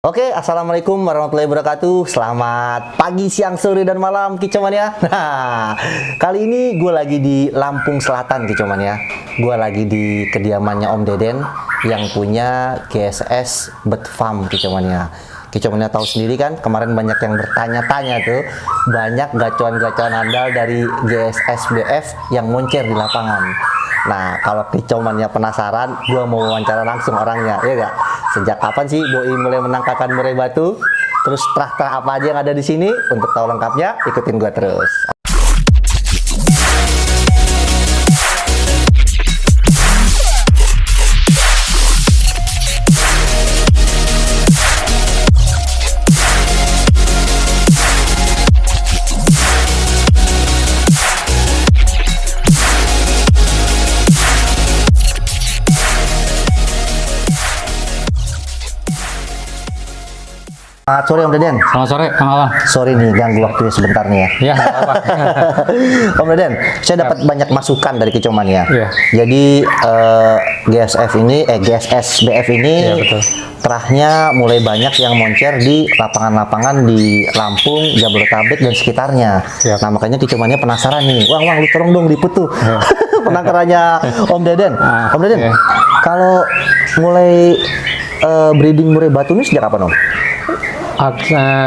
Oke, assalamualaikum warahmatullahi wabarakatuh. Selamat pagi, siang, sore, dan malam, Kicauman ya. Nah, kali ini gue lagi di Lampung Selatan, Kicauman ya. Gue lagi di kediamannya Om Deden yang punya GSS Bird Farm, Kicauman ya. Kicaumannya tahu sendiri kan, kemarin banyak yang bertanya-tanya tuh, banyak gacuan-gacuan handal dari GSS BF yang moncer di lapangan. Nah, kalau Kicaumannya penasaran, gue mau wawancara langsung orangnya, ya gak? Sejak kapan sih Doi mulai menangkapkan murai batu? Terus terah-terah apa aja yang ada di sini? Untuk tahu lengkapnya, ikutin gue terus. Selamat sore Om Deden. Selamat sore, Kang Alang. Sorry nih, ganggu waktunya sebentar nih ya. Iya, nggak apa-apa. Om Deden, saya dapat banyak masukan dari Kicauman ya. Iya. Jadi GSS BF ini Iya, betul. terahnya mulai banyak yang moncer di lapangan-lapangan di Lampung, Jabodetabek dan sekitarnya. Iya. Nah makanya Kicaumannya penasaran nih. Wang, lu tolong dong liput tuh. Iya. Penangkarannya Om Deden. Om Deden, iya. kalau mulai breeding murai batu ini sejak kapan Om?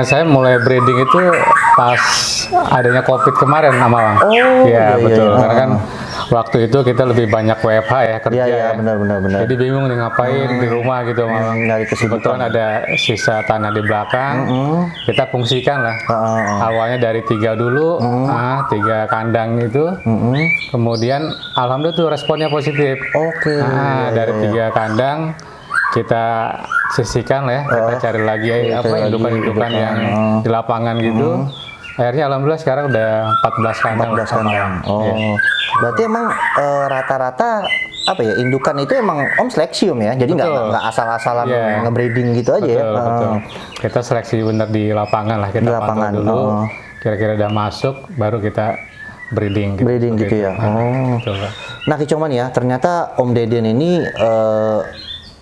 Saya mulai breeding itu pas adanya COVID kemarin, Alang. Oh, iya, iya, betul. iya. Karena kan waktu itu kita lebih banyak WFH ya, kerja Iya, ya. benar. Jadi bingung nih ngapain di rumah gitu, Alang. Nyari kesibukan. Kebetulan ada sisa tanah di belakang, kita fungsikan lah. Awalnya dari 3 dulu, 3 kandang itu. Kemudian alhamdulillah tuh responnya positif. Oke. Dari 3 kandang kita sisihkan lah ya, kita cari lagi indukan-indukan yang di lapangan gitu. Akhirnya alhamdulillah sekarang udah 14 kandang. 14 kandang. Oh. Iya. Berarti emang rata-rata apa ya, indukan itu emang Om seleksium ya. Jadi nggak asal-asalan Iya. ngebreeding gitu aja ya. Betul. Kita seleksi bener di lapangan lah, Di kita lapangan. pantau dulu. Kira-kira udah masuk baru kita breeding gitu. Breeding gitu ya. Oh. Betul, Pak. Nah, Kicauman ya, ternyata Om Deden ini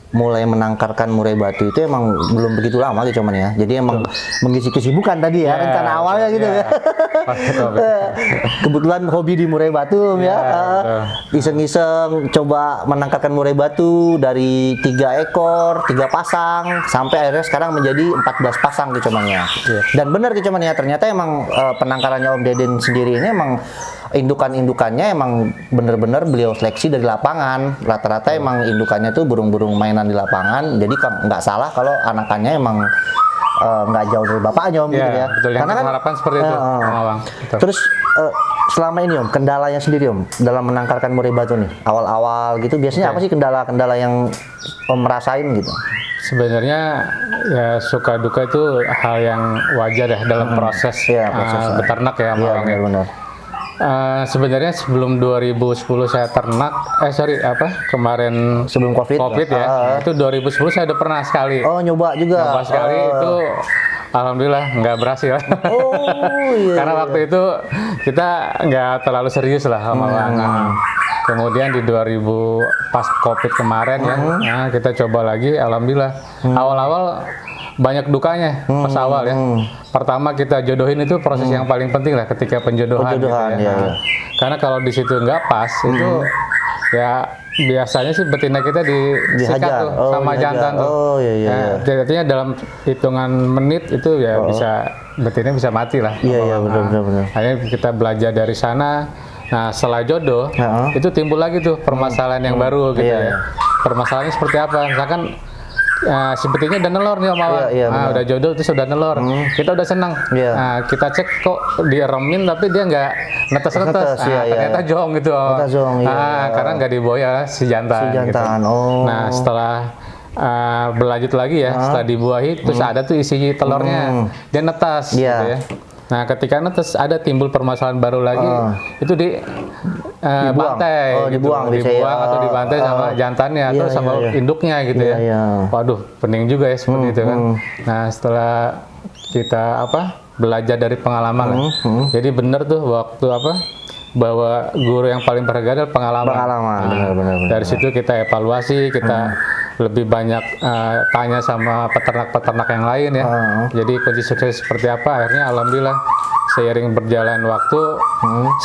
mulai menangkarkan murai batu itu emang belum begitu lama Kicauman ya. Jadi emang mengisi kesibukan tadi ya, rencana awalnya gitu ya. Kebetulan hobi di murai batu Om ya. Iseng-iseng coba menangkarkan murai batu dari 3 ekor, 3 pasang sampai akhirnya sekarang menjadi 14 pasang Kicauman ya. Dan benar Kicauman ya, ternyata emang penangkarannya Om Deden sendiri ini emang indukan-indukannya emang bener-bener beliau seleksi dari lapangan. Rata-rata emang indukannya tuh burung-burung mainan di lapangan. Jadi nggak salah kalau anakannya emang nggak jauh dari bapaknya Om gitu ya. Betul, yang kita harapkan seperti itu, Bang. Terus selama ini Om, kendalanya sendiri Om dalam menangkarkan murai batu nih, awal-awal gitu biasanya apa sih kendala-kendala yang Om rasain gitu? Sebenarnya ya suka duka itu hal yang wajar ya dalam proses, beternak ya, Bang. Benar. Sebenarnya sebelum 2010 saya ternak, kemarin sebelum COVID ya, itu 2010 saya udah pernah sekali. Oh, nyoba juga. Nyoba sekali itu, alhamdulillah nggak berhasil. Oh, iya. Karena waktu itu kita nggak terlalu serius lah sama Kemudian di 2000 pas COVID kemarin ya, kita coba lagi, alhamdulillah. Awal-awal banyak dukanya pas awal ya. Pertama kita jodohin itu proses yang paling penting lah ketika penjodohan gitu ya. Iya. Karena kalau di situ nggak pas itu ya biasanya sih betina kita disikat tuh sama jantan tuh. Oh iya. Artinya dalam hitungan menit itu ya betina bisa mati lah. Iya benar. Akhirnya kita belajar dari sana. Nah setelah jodoh itu timbul lagi tuh permasalahan yang baru gitu ya. Permasalahannya seperti apa? Misalkan si betinanya udah nelor nih Om Alang. Udah jodoh terus udah nelor. Kita udah senang. Nah, kita cek kok diremin tapi dia nggak netes-netes. Ternyata jong gitu. Karena nggak dibuaya si jantan. Gitu. Nah, setelah berlanjut lagi ya, setelah dibuahi terus ada tuh isi telurnya. Dia netas gitu ya. Nah, ketika netes ada timbul permasalahan baru lagi, itu bantai, dibuang atau dibantai sama jantannya atau sama induknya gitu ya. Waduh, pening juga ya seperti itu kan. Nah, setelah kita belajar dari pengalaman, jadi bener tuh waktu bahwa guru yang paling berharga adalah pengalaman. Benar. Dari situ kita evaluasi, kita lebih banyak tanya sama peternak-peternak yang lain ya. Jadi kunci sukses seperti apa? Akhirnya alhamdulillah seiring berjalan waktu,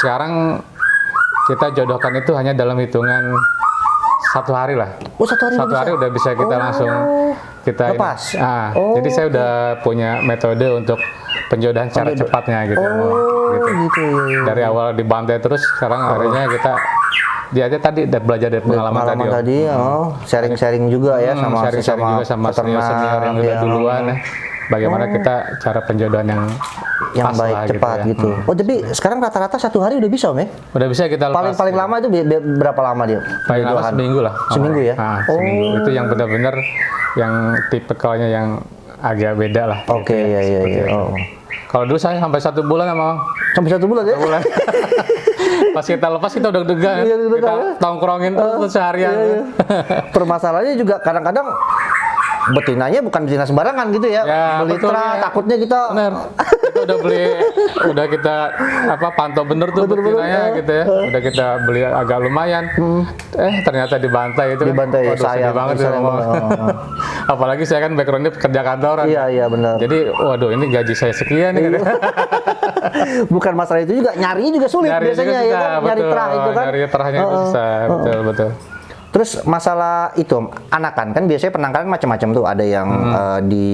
sekarang kita jodohkan itu hanya dalam hitungan 1 hari lah. Oh, 1 hari. 1 hari udah bisa kita langsung kita lepas. Jadi saya udah punya metode untuk penjodohan secara cepatnya gitu. Gitu ya. Dari awal dibantai terus, sekarang akhirnya kita dia aja tadi belajar dari pengalaman tadi. Sharing-sharing juga ya sama sharing juga sama senior yang udah duluan ya. Bagaimana kita cara penjodohan yang pas baik lah, cepat gitu. Oh, tapi sekarang rata-rata 1 hari udah bisa, Om ya? Udah bisa kita lepas. Paling lama itu berapa lama dia? Paling lama seminggu lah. Seminggu ya? Seminggu. Itu yang benar-benar yang tipikalnya yang agak beda lah. Oke, iya. Kalau dulu saya sampai 1 bulan sama Bang. Sampai 1 bulan ya? 1 bulan. Pas kita lepas kita udah deg-degan. Kita tongkrongin terus seharian. Permasalahannya juga kadang-kadang betinanya bukan betina sembarangan gitu ya. Beli tra, takutnya kita bener. Kita udah beli, udah kita pantau bener tuh betinanya gitu ya. Udah kita beli agak lumayan. Ternyata dibantai itu. Dibantai, sayang banget sayang apalagi saya kan backgroundnya pekerja kantoran. Iya benar. Jadi waduh ini gaji saya sekian nih. Bukan masalah itu juga, nyarinya juga sulit biasanya ya kan. Nyari Trah itu kan. Nyari trahnya itu susah, betul. Terus masalah itu anakan kan biasanya penangkaran macam-macam tuh, ada yang di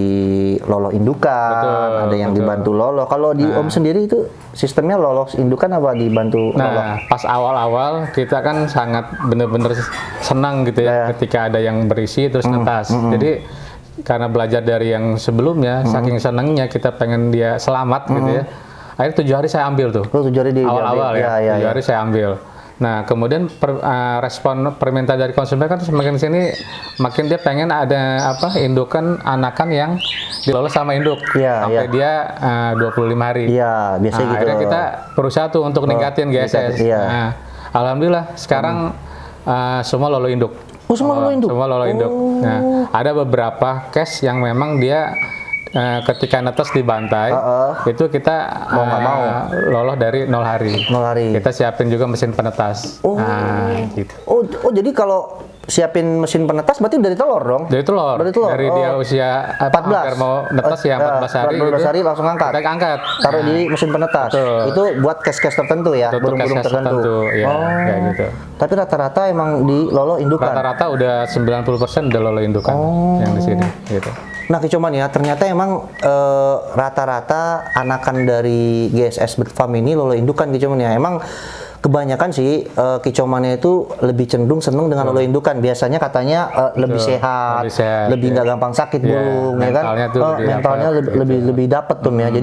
lolo indukan, ada yang dibantu lolo. Kalau di Om sendiri itu sistemnya lolo indukan apa dibantu lolo? Pas awal-awal kita kan sangat bener-bener senang gitu ya ketika ada yang berisi terus netas. Jadi karena belajar dari yang sebelumnya, saking senangnya kita pengen dia selamat gitu ya. Akhirnya 7 hari saya ambil tuh. 7 hari di awal-awal ya. 7 hari saya ambil. Nah, kemudian respon permintaan dari konsumen kan semakin sini makin dia pengen ada indukan anakan yang dilolos sama induk sampai dia 25 hari. Iya, biasanya gitu. Akhirnya kita berusaha tuh untuk ningkatin GSS. Nah, alhamdulillah sekarang semua lolo induk. Oh, semua lolo induk. Semua lolo induk. Nah, ada beberapa case yang memang dia ketika netes dibantai itu kita mau nggak mau loloh dari 0 hari. 0 hari. Kita siapin juga mesin penetas. Gitu. Oh, jadi kalau siapin mesin penetas berarti dari telur dong? Dari telur. Dari dia usia 14. hampir mau netes 14 hari. 14 hari langsung angkat. Kita angkat. Taruh di mesin penetas. Itu buat case-case tertentu ya, burung-burung tertentu. Ya, kayak gitu. Tapi rata-rata emang di lolo indukan. Rata-rata udah 90% udah lolo indukan yang di sini gitu. Nah, Kicoman ya, ternyata emang rata-rata anakan dari GSS Bird Farm ini lolo indukan Kicoman ya. Emang kebanyakan sih Kicomannya itu lebih cenderung seneng dengan lolo indukan. Biasanya katanya lebih sehat, lebih nggak gampang sakit burung, ya kan? Mentalnya lebih dapet tuh ya.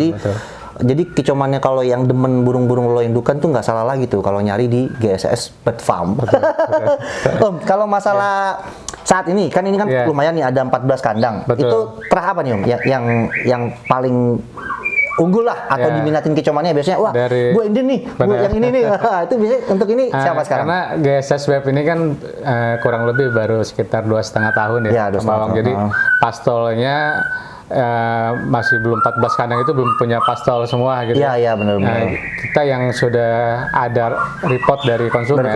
Jadi Kicomannya kalau yang demen burung-burung lolo indukan tuh nggak salah lagi tuh kalau nyari di GSS Bird Farm. Om, kalau masalah saat ini kan lumayan nih ada 14 kandang. Itu terah apa nih Om? Yang paling unggul lah atau diminatin Kicomannya biasanya gue ini nih, gue yang ini nih. Itu biasanya untuk ini siapa sekarang? Karena GSS Web ini kan kurang lebih baru sekitar 2,5 tahun ya, Bawang. Jadi pastolnya masih belum 14 kandang itu belum punya pastol semua gitu. Iya benar. Kita yang sudah ada report dari konsumen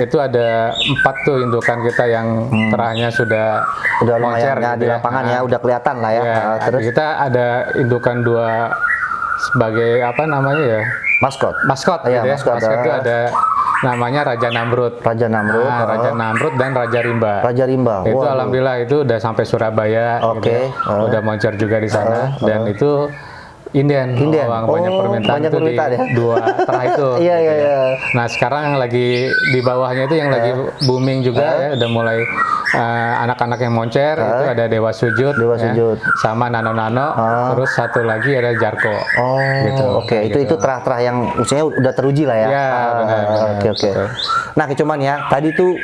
itu ada 4 tuh indukan kita yang terahnya sudah lumayan gitu di lapangan ya, udah kelihatan lah ya. Terus kita ada indukan 2 sebagai maskot gitu ya. Maskot itu ada namanya Raja Namrud. Raja Namrud dan Raja Rimba. Itu alhamdulillah itu udah sampai Surabaya. Gitu ya. Udah moncer juga di sana dan itu Inden. Banyak permintaan itu di 2 terah itu. Iya. Nah, sekarang yang lagi di bawahnya itu yang lagi booming juga ya, udah mulai anak-anak yang moncer itu ada Dewa Sujud sama Nano, terus satu lagi ada Jarko. Gitu. Itu terah-terah yang usianya udah teruji lah ya. Benar. Oke. Nah, Kicoman ya, tadi tuh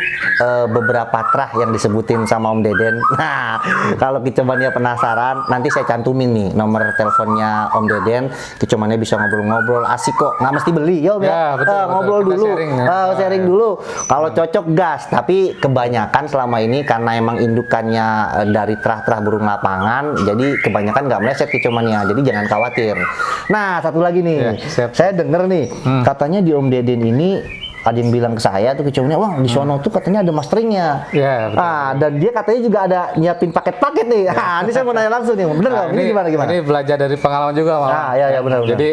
beberapa terah yang disebutin sama Om Deden. Nah, kalau Kicomannya penasaran, nanti saya cantumin nih nomor teleponnya Om Deden. Kicomannya bisa ngobrol-ngobrol, asik kok, nggak mesti beli ya Om ya. Betul. Ngobrol dulu, sharing dulu. Kalau cocok gas, tapi kebanyakan selama ini karena emang indukannya dari terah-terah burung lapangan, jadi kebanyakan nggak meleset Kicomannya, jadi jangan khawatir. Nah, satu lagi nih, saya denger nih, katanya di Om Deden ini ada yang bilang ke saya tuh kicauannya, wah di sono tuh katanya ada masteringnya. Iya. Dan dia katanya juga ada nyiapin paket-paket nih. Ini saya mau nanya langsung nih, bener nggak? Ini gimana? Ini belajar dari pengalaman juga, Om. Iya benar. Jadi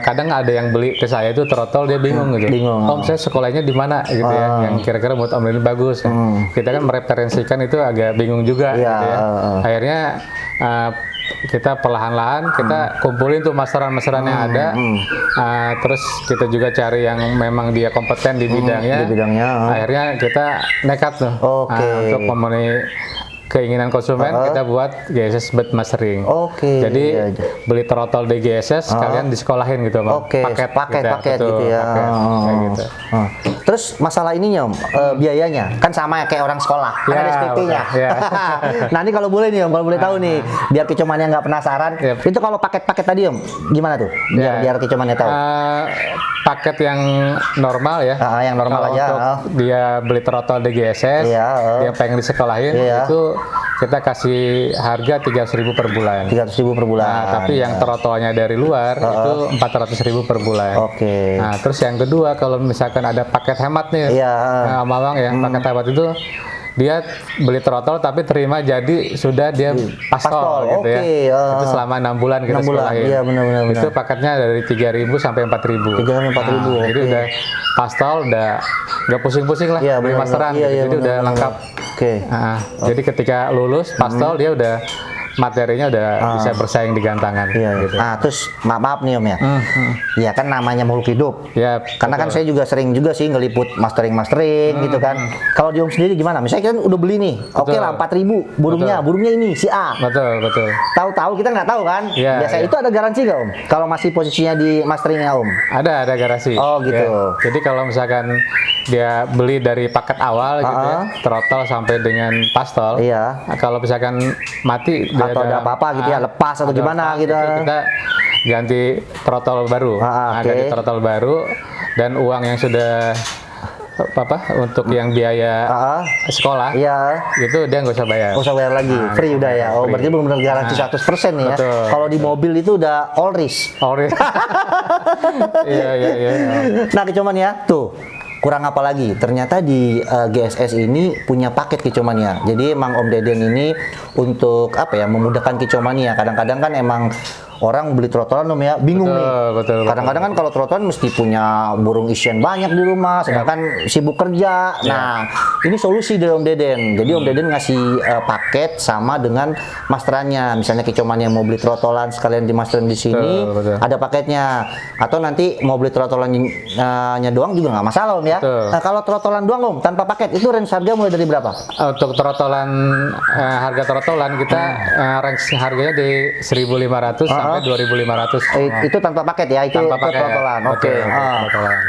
kadang ada yang beli ke saya itu trotol, dia bingung gitu. Om, saya sekolahnya di mana gitu ya, yang kira-kira menurut Om ini bagus. Kita kan mereferensikan itu agak bingung juga gitu ya. Akhirnya kita perlahan-lahan kita kumpulin tuh masteran-masteran yang ada, terus kita juga cari yang memang dia kompeten di bidangnya. Akhirnya kita nekat tuh untuk memenuhi keinginan konsumen, kita buat GSS bed mastering. Jadi beli trotol di GSS, kalian disekolahin gitu, paket gitu ya. Gitu. Terus masalah ininya, Om, biayanya kan sama kayak orang sekolah, kan ada SPP-nya. Nah ini kalau boleh nih, Om, kalau boleh tahu nih, biar kicomannya nggak penasaran, itu kalau paket-paket tadi, Om, gimana tuh? Biar kicomannya tahu. Paket yang normal ya, yang normal aja. Untuk dia beli trotol di GSS, dia pengen disekolahin, itu kita kasih harga 300.000 per bulan. 300.000 per bulan. Nah, tapi yang trotolnya dari luar itu 400.000 per bulan. Nah, terus yang kedua kalau misalkan ada paket hemat nih, sama Bang ya, paket hemat itu dia beli trotol tapi terima jadi sudah dia pastol gitu ya. Itu selama 6 bulan kita sekolahin. Iya, benar. Itu paketnya dari 3.000 sampai 4.000. 3.000 sampai 4.000. Jadi udah pastol, udah nggak pusing-pusing lah beli masteran. Jadi udah lengkap. Jadi ketika lulus pastol dia udah materinya udah bisa bersaing di gantangan. Gitu. Nah, terus maaf nih Om ya. Ya kan namanya makhluk hidup. Karena kan saya juga sering juga sih ngeliput mastering gitu kan. Kalau di Om sendiri gimana? Misalnya kan udah beli nih, oke lah 4.000 burungnya ini si A. Betul. Tahu-tahu kita nggak tahu kan? Biasanya itu ada garansi nggak Om? Kalau masih posisinya di masteringnya Om? Ada garansi. Oh gitu. Jadi kalau misalkan dia beli dari paket awal gitu ya, trotol sampai dengan pastol. Kalau misalkan mati atau ada apa-apa gitu ya, lepas atau gimana gitu. Kita ganti trotol baru. Ganti trotol baru dan uang yang sudah untuk yang biaya sekolah itu dia nggak usah bayar. Nggak usah bayar lagi, free udah ya. Berarti benar-benar garansi 100% nih ya. Kalau di mobil itu udah all risk. Iya. Nah cuman ya tuh kurang apa lagi? Ternyata di GSS ini punya paket kicomania. Jadi emang Om Deden ini untuk memudahkan kicomania. Kadang-kadang kan emang orang beli trotolan Om ya, bingung nih. Kadang-kadang kan kalau trotolan mesti punya burung isian banyak di rumah, sedangkan sibuk kerja. Nah, ini solusi dari Om Deden. Jadi Om Deden ngasih paket sama dengan masterannya. Misalnya kicomania mau beli trotolan sekalian dimasterin di sini, ada paketnya. Atau nanti mau beli trotolannya doang juga nggak masalah Om ya. Nah, kalau trotolan doang Om tanpa paket itu range harga mulai dari berapa? Untuk trotolan harga trotolan kita range harganya di 1.500 sampai 2.500. Itu tanpa paket ya, itu trotolan.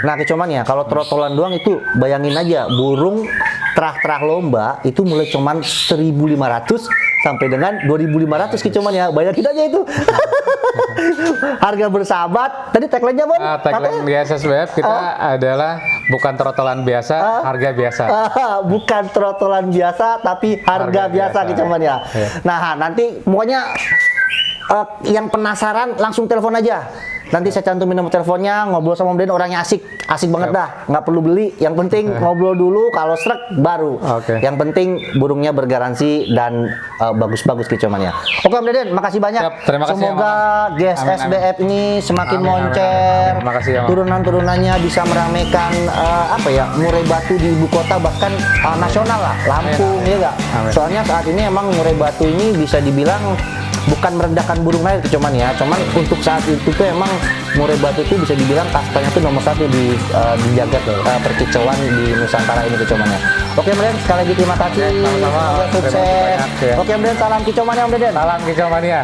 Nah, kicomannya kalau trotolan doang itu bayangin aja burung terah-terah lomba itu mulai cuman 1.500 sampai dengan 2.500 kicomannya. Bayangin aja itu. Harga bersahabat. Tadi tagline-nya Bang? Tagline GSS Web kita adalah bukan trotolan biasa, harga biasa. Bukan trotolan biasa tapi harga biasa kicomannya. Nah, nanti pokoknya yang penasaran langsung telepon aja. Nanti saya cantumin nomor teleponnya, ngobrol sama Om Deden, orangnya asik banget dah. Nggak perlu beli, yang penting ngobrol dulu, kalau srek baru. Yang penting burungnya bergaransi dan bagus-bagus kicomannya. Oke Om Deden, makasih banyak. Terima kasih. Semoga GSSBF ini semakin moncer. Turunan-turunannya bisa meramaikan murai batu di ibu kota, bahkan nasional lah, Lampung ya nggak? Soalnya saat ini emang murai batu ini bisa dibilang bukan merendahkan burung lain cuman untuk saat itu tuh emang murai batu itu bisa dibilang kastanya tuh nomor 1 di jagat perkicauan di Nusantara ini kicomannya. Oke Om Deden, sekali lagi terima kasih. Sama-sama. Sukses. Oke Om Deden, salam kicomania Om Deden. Salam kicomania.